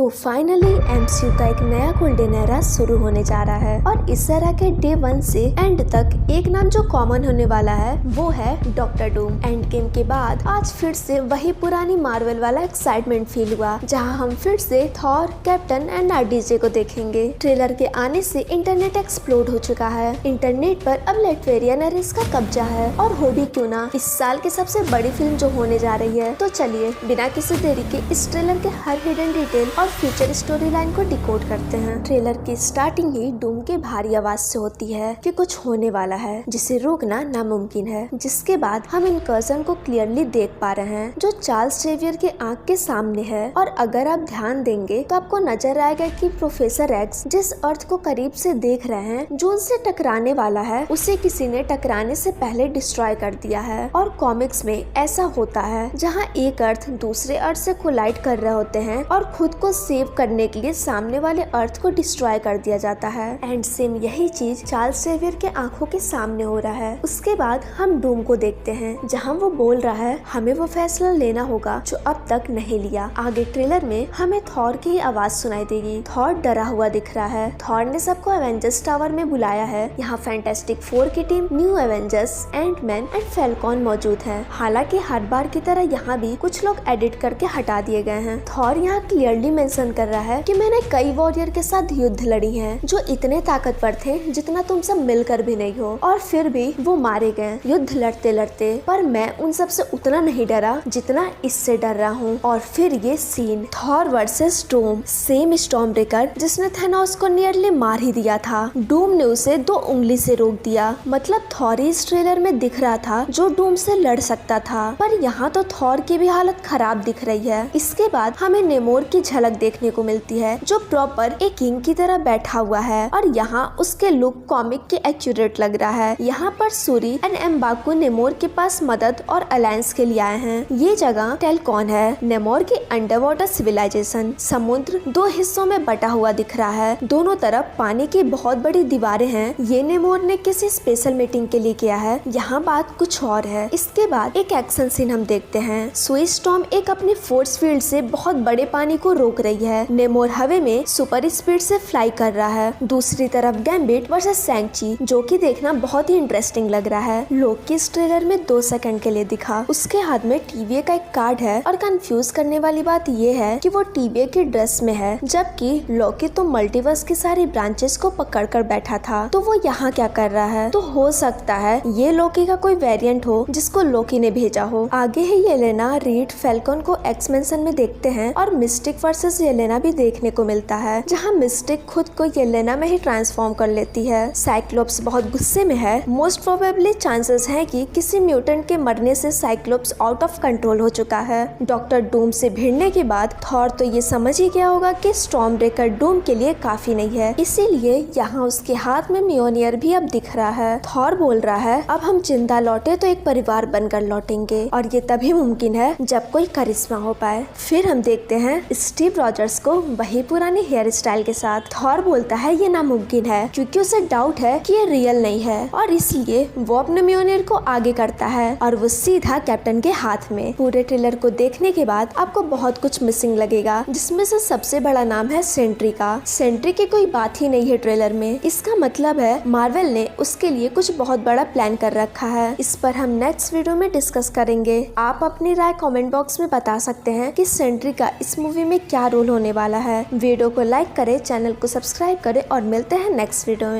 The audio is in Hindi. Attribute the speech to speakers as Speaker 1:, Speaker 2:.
Speaker 1: तो फाइनली एमसीयू का एक नया गोल्डन एरा शुरू होने जा रहा है और इस एरा के डे 1 से एंड तक एक नाम जो कॉमन होने वाला है वो है डॉक्टर डूम। एंड गेम के बाद आज फिर से वही पुरानी मार्वल वाला एक्साइटमेंट फील हुआ, जहां हम फिर से थॉर, कैप्टन एंड आरडीजे को देखेंगे। ट्रेलर के आने से इंटरनेट एक्सप्लोड हो चुका है। इंटरनेट पर अब लेटवेरियन एरिस का कब्जा है और हो भी क्यों ना इस साल की सबसे बड़ी फिल्म जो होने जा रही है। तो चलिए बिना किसी देरी के इस ट्रेलर के हर हिडन डिटेल और फ्यूचर स्टोरी लाइन को डिकोड करते हैं। ट्रेलर की स्टार्टिंग ही डूम के भारी आवाज से होती है कि कुछ होने वाला है जिसे रोकना नामुमकिन है, जिसके बाद हम इन कर्सन को क्लियरली देख पा रहे हैं जो चार्ल्स जेवियर के आंख के सामने है। और अगर आप ध्यान देंगे तो आपको नजर आएगा कि प्रोफेसर एक्स जिस अर्थ को करीब से देख रहे हैं जो उनसे टकराने वाला है उसे किसी ने टकराने से पहले डिस्ट्रॉय कर दिया है। और कॉमिक्स में ऐसा होता है जहाँ एक अर्थ दूसरे अर्थ से कोलाइड कर रहे होते हैं और खुद को सेव करने के लिए सामने वाले अर्थ को डिस्ट्रॉय कर दिया जाता है। एंड सेम यही चीज चार्ल्स जेवियर के आंखों के सामने हो रहा है। उसके बाद हम डूम को देखते हैं जहां वो बोल रहा है हमें वो फैसला लेना होगा जो अब तक नहीं लिया। आगे ट्रेलर में हमें थॉर की ही आवाज सुनाई देगी। थॉर डरा हुआ दिख रहा है। थॉर ने सबको एवेंजर्स टावर में बुलाया है। यहाँ फैंटास्टिक 4 की team, new Avengers, Antman and Falcon मौजूद है। हालांकि हर बार की तरह यहाँ भी कुछ लोग एडिट करके हटा दिए गए हैं। थॉर यहाँ क्लियरली मेंशन कर रहा है कि मैंने कई वॉरियर के साथ युद्ध लड़ी हैं जो इतने ताकतवर थे जितना तुम सब मिलकर भी नहीं हो, और फिर भी वो मारे गए युद्ध लड़ते लड़ते। पर मैं उन सब से उतना नहीं डरा जितना इससे डर रहा हूँ। और फिर ये scene Thor versus Doom, same Stormbreaker जिसने थैनोस को नियरली मार ही दिया था, डूम ने उसे 2 उंगली से रोक दिया। मतलब थॉर इस ट्रेलर में दिख रहा था जो डूम से लड़ सकता था, पर यहाँ तो थॉर की भी हालत खराब दिख रही है। इसके बाद हमें नेमोर की झलक देखने को मिलती है जो प्रॉपर एक किंग की तरह बैठा हुआ है और यहाँ उसके लुक कॉमिक के एक्यूरेट लग रहा है। यहाँ पर सूरी एंड एम्बाकू नेमोर के पास मदद और अलायंस के लिए आए हैं। ये जगह टेलकॉन है, नेमोर की अंडर वाटर सिविलाइजेशन। समुद्र 2 हिस्सों में बटा हुआ दिख रहा है। दोनों तरफ पानी की बहुत बड़ी दीवारें हैं। ये नेमोर ने किसी स्पेशल मीटिंग के लिए किया है। यहाँ बात कुछ और है। इसके बाद एक एक्शन सीन हम देखते हैं। सुई स्टॉर्म एक अपनी फोर्स फील्ड से बहुत बड़े पानी को रोक रही है। नेमोर हवे में सुपर स्पीड से फ्लाई कर रहा है। दूसरी तरफ गैम्बिट वर्सेस सैंग-ची, जो कि देखना बहुत ही इंटरेस्टिंग लग रहा है। लोकी इस ट्रेलर में 2 सेकंड के लिए दिखा। उसके हाथ में टीवीए का एक कार्ड है और कंफ्यूज करने वाली बात ये है कि वो टीवीए की ड्रेस में है, जबकि लोकी तो मल्टीवर्स की सारी ब्रांचेस को पकड़ कर बैठा था। तो वो यहाँ क्या कर रहा है? तो हो सकता है ये लोकी का कोई वेरिएंट हो जिसको लोकी ने भेजा हो। आगे ही येलेना, रीड, फैल्कॉन को एक्स मेंशन में देखते हैं और मिस्टिक वर्सेस येलेना भी देखने को मिलता है, जहाँ मिस्टिक खुद को येलेना में ही ट्रांसफॉर्म कर लेती है। साइक्लोप्स बहुत गुस्से में है। मोस्ट प्रोबेबली चांसेस है कि किसी म्यूटेंट के मरने से साइक्लोप्स आउट ऑफ कंट्रोल हो चुका है। डॉक्टर डूम से भिड़ने के बाद थॉर तो ये समझ ही गया होगा कि स्टॉर्म ब्रेकर डूम के लिए काफी नहीं है, इसीलिए यहाँ उसके हाथ में मियोनियर भी अब दिख रहा है। थॉर बोल रहा है अब हम जिंदा लौटे तो एक परिवार बनकर लौटेंगे, और ये तभी मुमकिन है जब कोई करिश्मा हो पाए। फिर हम देखते हैं स्टीव रॉजर्स को वही पुरानी हेयर स्टाइल के साथ। थॉर बोलता है ये नामुमकिन है क्योंकि उसे डाउट है कि ये रियल नहीं है, और इसलिए वो अपने मियोनियर को आगे करता है और वो सीधा कैप्टन के हाथ में। पूरे ट्रेलर को देखने के बाद आपको बहुत कुछ मिसिंग लगेगा, जिसमें से सबसे बड़ा नाम है सेंट्री का। सेंट्री की कोई बात ही नहीं है ट्रेलर में। इसका मतलब है मार्वल ने उसके लिए कुछ बहुत बड़ा प्लान कर रखा है। इस पर हम नेक्स्ट वीडियो में डिस्कस करेंगे। आप अपनी राय कमेंट बॉक्स में बता सकते हैं कि सेंट्री का इस मूवी में क्या रोल होने वाला है। वीडियो को लाइक करें, चैनल को सब्सक्राइब करें और मिलते हैं नेक्स्ट वीडियो में।